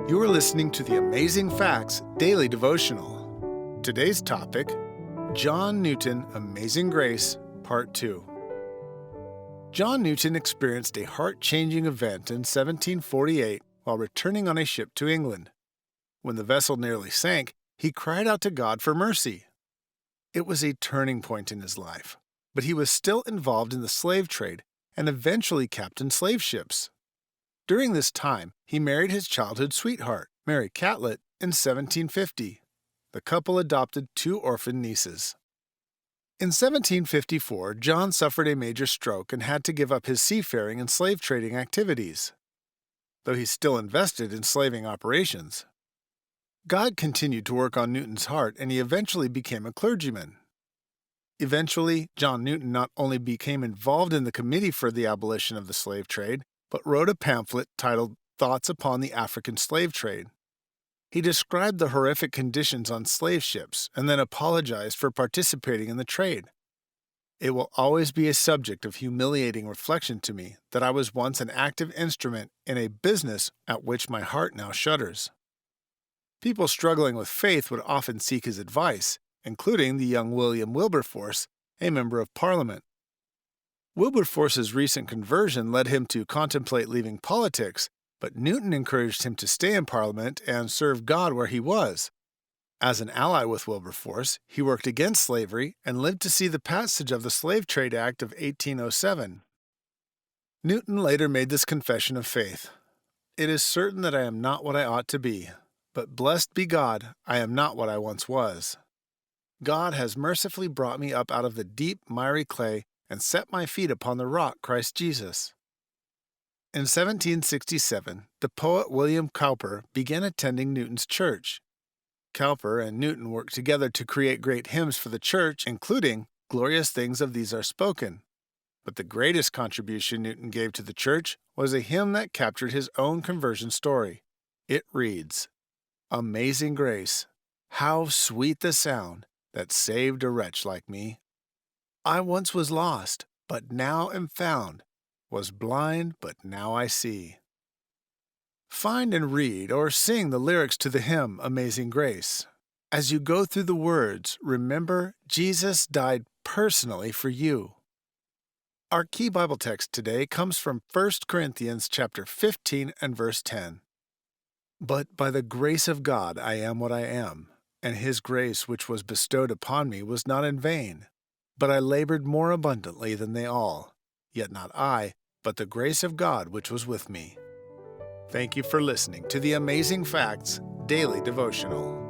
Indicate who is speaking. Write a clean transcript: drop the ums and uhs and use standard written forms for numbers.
Speaker 1: You are listening to the Amazing Facts Daily Devotional. Today's topic, John Newton, Amazing Grace, Part 2. John Newton experienced a heart-changing event in 1748 while returning on a ship to England. When the vessel nearly sank, he cried out to God for mercy. It was a turning point in his life, but he was still involved in the slave trade and eventually captained slave ships. During this time, he married his childhood sweetheart, Mary Catlett, in 1750. The couple adopted 2 orphan nieces. In 1754, John suffered a major stroke and had to give up his seafaring and slave trading activities, though he still invested in slaving operations. God continued to work on Newton's heart, and he eventually became a clergyman. Eventually, John Newton not only became involved in the committee for the abolition of the slave trade, but wrote a pamphlet titled Thoughts Upon the African Slave Trade. He described the horrific conditions on slave ships and then apologized for participating in the trade. It will always be a subject of humiliating reflection to me that I was once an active instrument in a business at which my heart now shudders. People struggling with faith would often seek his advice, including the young Wilbur Force, a member of Parliament. Wilbur Force's recent conversion led him to contemplate leaving politics, but Newton encouraged him to stay in Parliament and serve God where he was. As an ally with Wilbur Force, he worked against slavery and lived to see the passage of the Slave Trade Act of 1807. Newton later made this confession of faith: "It is certain that I am not what I ought to be, but blessed be God, I am not what I once was. God has mercifully brought me up out of the deep, miry clay and set my feet upon the rock, Christ Jesus." In 1767, the poet William Cowper began attending Newton's church. Cowper and Newton worked together to create great hymns for the church, including "Glorious Things of These Are Spoken." But the greatest contribution Newton gave to the church was a hymn that captured his own conversion story. It reads, "Amazing grace, how sweet the sound that saved a wretch like me. I once was lost, but now am found, was blind, but now I see." Find and read or sing the lyrics to the hymn Amazing Grace. As you go through the words, remember Jesus died personally for you. Our key Bible text today comes from 1 Corinthians chapter 15 and verse 10. "But by the grace of God I am what I am, and his grace which was bestowed upon me was not in vain. But I labored more abundantly than they all. Yet not I, but the grace of God which was with me." Thank you for listening to the Amazing Facts Daily Devotional.